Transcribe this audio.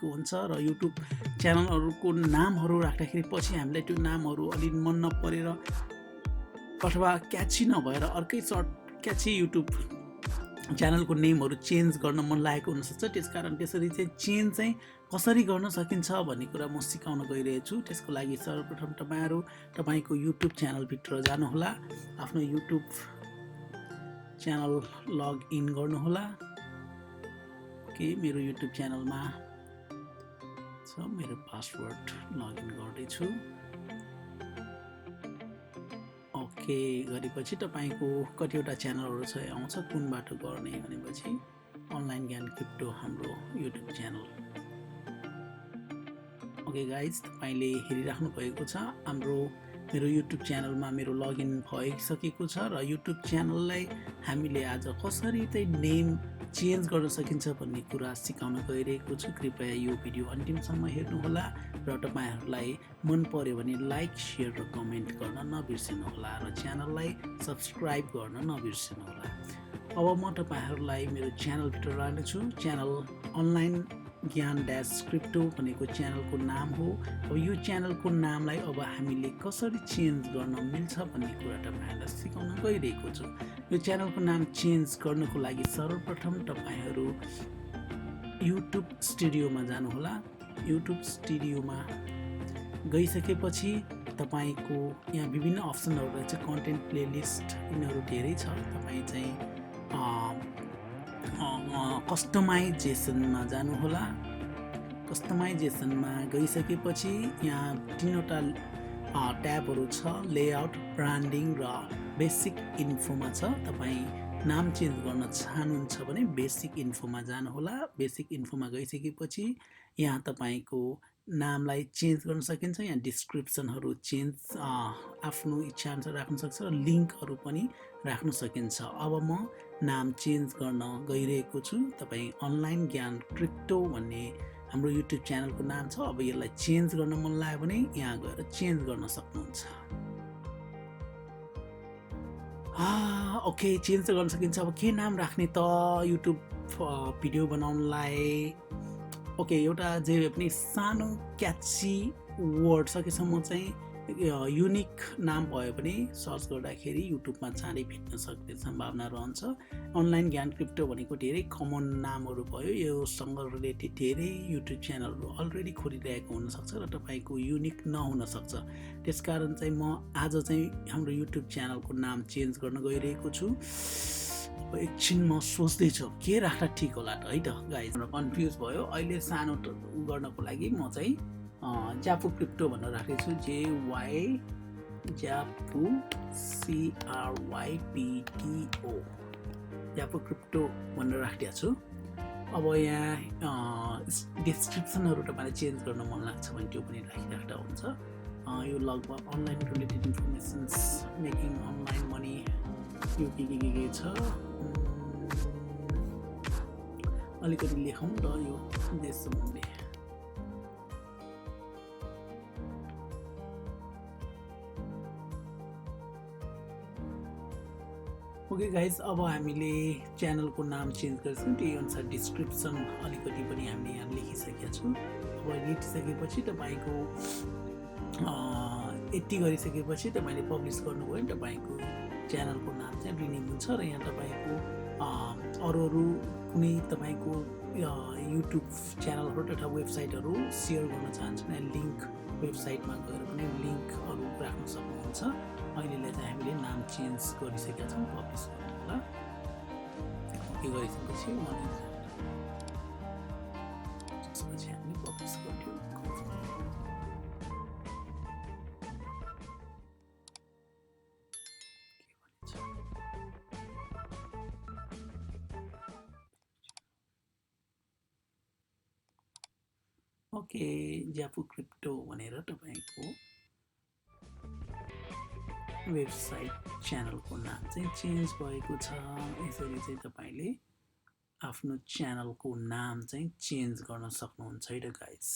हुन्छ र YouTube च्यानलहरुको नामहरु राख्दाखेरि पछि हामीलाई त्यो नामहरु अलि मन नपरेर अथवा क्याची नभएर अर्कै सर्ट क्याची YouTube च्यानलको नेमहरु चेन्ज गर्न मन लागेको हुन सक्छ। त्यसकारण त्यसरी चाहिँ चेन्ज चाहिँ कसरी गर्न सकिन्छ भन्ने कुरा म सिकाउन गइरहेको छु। त्यसको लागि सर्वप्रथम तपाईको YouTube च्यानल भित्र जानुहोला, आफ्नो YouTube च्यानल लग इन गर्नुहोला। ओके, मेरो YouTube च्यानलमा छ, मेरो पासवर्ड लगइन गर्दै छु। ओके गरेपछि तपाईको कतिवटा च्यानलहरु छ आउँछ, कुनबाट गर्ने भनेपछि अनलाइन ज्ञान क्रिप्टो हाम्रो YouTube च्यानल। ओके गाइज, तपाईले हेरिराख्नु भएको छ मेरो YouTube च्यानलमा मेरो लगइन भइसकेको छ र YouTube च्यानललाई हामीले आज कसरी चाहिँ नेम चेन्ज गर्न सकिन्छ भन्ने कुरा सिकाउन गइरहेको छु। कृपया यो भिडियो अन्तिमसम्म हेर्नुहोला र तपाईहरुलाई मन पर्यो भने लाइक, शेयर र कमेन्ट गर्न नबिर्सनुहोला र च्यानललाई सब्स्क्राइब गर्न नबिर्सनुहोला। अब म तपाईहरुलाई मेरो च्यानल भित्र लानेछु। च्यानल अनलाइन ज्ञान ड्यास क्रिप्टो भनेको च्यानलको नाम हो। अब यो च्यानलको नामलाई अब हामीले कसरी चेन्ज गर्न मिल्छ भन्ने कुरा तपाईहरुलाई सिकाउन गइरहेको छु। यो च्यानलको नाम चेन्ज गर्नको लागि सर्वप्रथम तपाईहरु YouTube स्टुडियोमा जानुहोला। YouTube स्टुडियोमा गइसकेपछि तपाईको यहाँ विभिन्न अप्सनहरु रहेछ, कन्टेन्ट प्लेलिस्ट, यिनीहरु धेरै छ। तपाई चाहिँ कस्टमाइजेसनमा जानुहोला। कस्टमाइजेसनमा गइसकेपछि यहाँ तीनवटा ट्याबहरु छ, लेआउट, ब्रान्डिङ र बेसिक इन्फोमा छ। तपाई नाम चेन्ज गर्न चाहनुहुन्छ भने बेसिक इन्फोमा जानुहोला। बेसिक इन्फोमा गइसकेपछि यहाँ तपाईको नामलाई चेन्ज गर्न सकिन्छ। यहाँ डिस्क्रिप्सनहरु चेन्ज आफ्नो इच्छा अनुसार राख्न सक्छ र लिंकहरु पनि राख्न सकिन्छ। अब म नाम चेन्ज गर्न गइरहेको छु। तपाई अनलाइन ज्ञान क्रिप्टो भन्ने हाम्रो YouTube च्यानलको नाम छ। अब यसलाई चेन्ज गर्न मन लाग्यो भने यहाँ गएर चेन्ज गर्न सक्नुहुन्छ। ओके, चेन्ज त गर्न सकिन्छ। अब के नाम राख्ने त YouTube भिडियो बनाउनलाई? ओके, एउटा जे पनि सानो क्याची वर्ड सकेसम्म चाहिँ युनिक नाम भयो भने सर्च गर्दाखेरि युट्युबमा चाँडै भेट्न सक्ने सम्भावना रहन्छ। अनलाइन ज्ञान क्रिप्टो भनेको धेरै कमन नामहरु भयो। योसँग रिलेटेड धेरै युट्युब च्यानलहरु अलरेडी खोलिरहेको हुन सक्छ र तपाईको युनिक नहुन सक्छ। त्यसकारण चाहिँ म आज चाहिँ हाम्रो युट्युब च्यानलको नाम चेन्ज गर्न गइरहेको छु। अब एकछिन म सोच्दै छु के राख्दा ठीक होला त, है त गाइज। कन्फ्युज भयो। अहिले सानो गर्नको लागि म चाहिँ ज्यापु क्रिप्टो भनेर राखेको छु। JY Jyapu CRYPTO Jyapu crypto भनेर राखेको छु। अब यहाँ डिस्क्रिप्सनहरु तपाईलाई चेन्ज गर्न मन लाग्छ भने त्यो पनि राखिराख्दा हुन्छ। यो लगभग online related informations, making online money, यो के छ अलिकति लेखौँ र यो देश सम्बन्धी। ओके गाइज, अब हामीले च्यानलको नाम चेन्ज गर्छौँ। त्यही अनुसार डिस्क्रिप्सन अलिकति पनि हामीले यहाँ लेखिसकेका छौँ। अब लेखिसकेपछि तपाईको यति गरिसकेपछि तपाईले पब्लिस गर्नुभयो भने तपाईको च्यानलको नाम चाहिँ रिनेम हुन्छ र यहाँ तपाईको अरू कुनै तपाईको युट्युब च्यानलहरु तथा वेबसाइटहरु शेयर गर्न चाहन्छ भने लिंक वेबसाइटमा गएर पनि लिंकहरु राख्न सक्नुहुन्छ। अहिलेलाई चाहिँ हामीले नाम चेन्ज गरिसकेका छौँ। पब्लिस गर्नु होला। के गरिसकेपछि त्यसपछि हामीले पब्लिस गर्छौँ। ओके, ज्यापु क्रिप्टो भनेर तपाईको वेबसाइट च्यानलको नाम चाहिँ चेन्ज भएको छ। यसरी चाहिँ तपाईले आफ्नो च्यानलको नाम चाहिँ चेन्ज गर्न सक्नुहुन्छ है त गाइस।